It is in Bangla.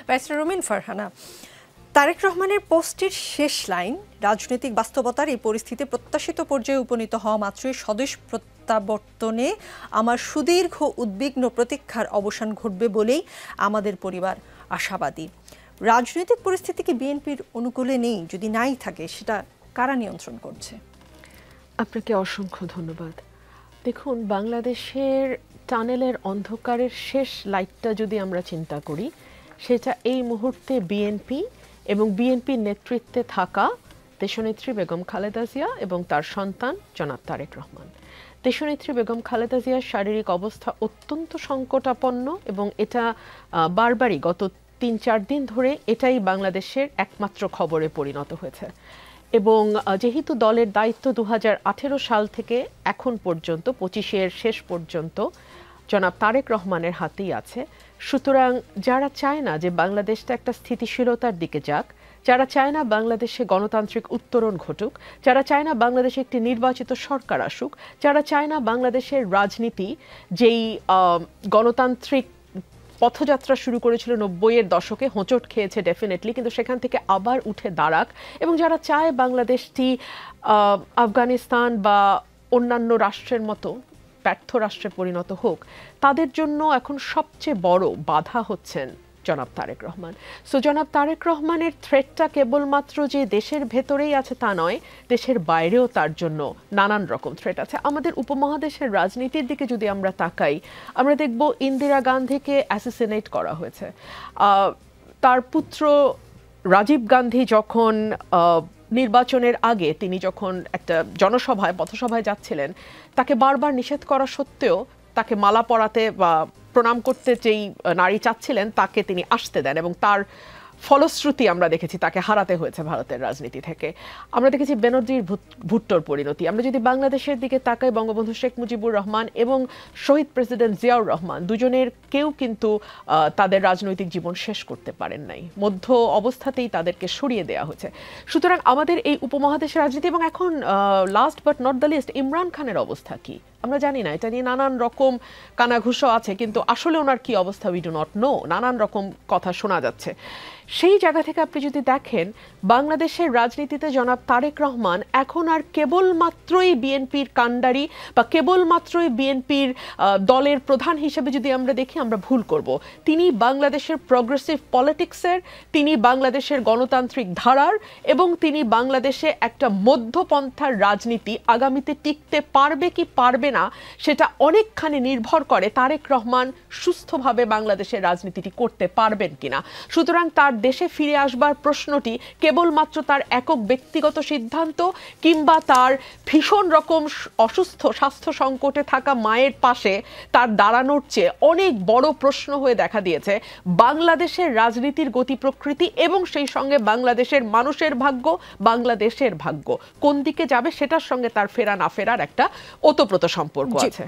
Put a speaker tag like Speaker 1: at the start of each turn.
Speaker 1: ব্যারিস্টার রুমিন ফারহানা, তারেক রহমানের পোস্টের শেষ লাইন, রাজনৈতিক বাস্তবতার এই পরিস্থিতি প্রত্যাশিত পর্যায়ে উপনীত হওয়া মাত্রই স্বদেশ প্রত্যাবর্তনে আমার সুদীর্ঘ উদ্বিগ্ন প্রতীক্ষার অবসান ঘটবে বলেই আমাদের পরিবার আশাবাদী। রাজনৈতিক পরিস্থিতি কি বিএনপির অনুকূলে নেই? যদি নাই থাকে, সেটা কারা নিয়ন্ত্রণ করছে?
Speaker 2: আপনাকে অসংখ্য ধন্যবাদ। দেখুন, বাংলাদেশের টানেলের অন্ধকারের শেষ লাইটটা যদি আমরা চিন্তা করি, সেটা এই মুহূর্তে বিএনপি এবং বিএনপির নেতৃত্বে থাকা দেশনেত্রী বেগম খালেদা জিয়া এবং তার সন্তান জনাব তারেক রহমান। দেশনেত্রী বেগম খালেদা জিয়ার শারীরিক অবস্থা অত্যন্ত সংকটাপন্ন এবং এটা বারবারই গত ৩-৪ দিন ধরে এটাই বাংলাদেশের একমাত্র খবরে পরিণত হয়েছে। এবং যেহেতু দলের দায়িত্ব ২০১৮ সাল থেকে এখন পর্যন্ত ২৫-এর শেষ পর্যন্ত জনাব তারেক রহমানের হাতেই আছে, সুতরাং যারা চায় না যে বাংলাদেশটা একটা স্থিতিশীলতার দিকে যাক, যারা চায় না বাংলাদেশে গণতান্ত্রিক উত্তরণ ঘটুক, যারা চায় না বাংলাদেশে একটি নির্বাচিত সরকার আসুক, যারা চায় না বাংলাদেশের রাজনীতি যেই গণতান্ত্রিক পথযাত্রা শুরু করেছিল ৯০-এর দশকে, হোঁচট খেয়েছে ডেফিনেটলি, কিন্তু সেখান থেকে আবার উঠে দাঁড়াক, এবং যারা চায় বাংলাদেশটি আফগানিস্তান বা অন্যান্য রাষ্ট্রের মতো ব্যর্থ রাষ্ট্রে পরিণত হোক, তাদের জন্য এখন সবচেয়ে বড় বাধা হচ্ছেন জনাব তারেক রহমান। সো জনাব তারেক রহমানের থ্রেটটা কেবলমাত্র যে দেশের ভেতরেই আছে তা নয়, দেশের বাইরেও তার জন্য নানান রকম থ্রেট আছে। আমাদের উপমহাদেশের রাজনীতির দিকে যদি আমরা তাকাই, আমরা দেখব ইন্দিরা গান্ধীকে অ্যাসাসিনেট করা হয়েছে। তার পুত্র রাজীব গান্ধী যখন নির্বাচনের আগে তিনি যখন একটা জনসভায় পথসভায় যাচ্ছিলেন, তাকে বারবার নিষেধ করা সত্ত্বেও তাকে মালা পরাতে বা প্রণাম করতে যেই নারী চাচ্ছিলেন তাকে তিনি আসতে দেন, এবং তার ফলশ্রুতি আমরা দেখেছি তাকে হারাতে হয়েছে ভারতের রাজনীতি থেকে। আমরা দেখেছি বেনজির ভুট্টোর পরিণতি। আমরা যদি বাংলাদেশের দিকে তাকাই, বঙ্গবন্ধু শেখ মুজিবুর রহমান এবং শহীদ প্রেসিডেন্ট জিয়াউর রহমান দুজনের কেউ কিন্তু তাদের রাজনৈতিক জীবন শেষ করতে পারেন নাই, মধ্য অবস্থাতেই তাদেরকে সরিয়ে দেওয়া হয়েছে। সুতরাং আমাদের এই উপমহাদেশের রাজনীতি, এবং এখন last but not the least, Imran খানের অবস্থা কি আমরা জানি না। এটা নিয়ে নানান রকম কানাঘুষো আছে, কিন্তু আসলে ওনার কি অবস্থা উই ডু নট নো। নানান রকম কথা শোনা যাচ্ছে। সেই জায়গা থেকে আপনি যদি দেখেন, বাংলাদেশের রাজনীতিতে জনাব তারেক রহমান এখন আর কেবলমাত্রই বিএনপির কাণ্ডারি বা কেবলমাত্রই বিএনপির দলের প্রধান হিসেবে যদি আমরা দেখি, আমরা ভুল করব। তিনি বাংলাদেশের প্রগ্রেসিভ পলিটিক্সের, তিনি বাংলাদেশের গণতান্ত্রিক ধারার, এবং তিনি বাংলাদেশে একটা মধ্যপন্থার রাজনীতি আগামীতে টিকতে পারবে কি পারবে না, সেটা অনেকখানি নির্ভর করে তারেক রহমান সুস্থভাবে বাংলাদেশের রাজনীতিটি করতে পারবেন কিনা। সুতরাং তার দেশে ফিরে আসবার প্রশ্নটি কেবলমাত্র তার একক ব্যক্তিগত সিদ্ধান্ত কিংবা তার ভীষণ রকম অসুস্থ স্বাস্থ্য সংকটে থাকা মায়ের পাশে তার দাঁড়ানোর চেয়ে অনেক বড় প্রশ্ন হয়ে দেখা দিয়েছে বাংলাদেশের রাজনীতির গতি প্রকৃতি, এবং সেই সঙ্গে বাংলাদেশের মানুষের ভাগ্য, বাংলাদেশের ভাগ্য কোন দিকে যাবে সেটার সঙ্গে তার ফেরা না ফেরার একটা ওতপ্রোত সম্পর্ক আছে।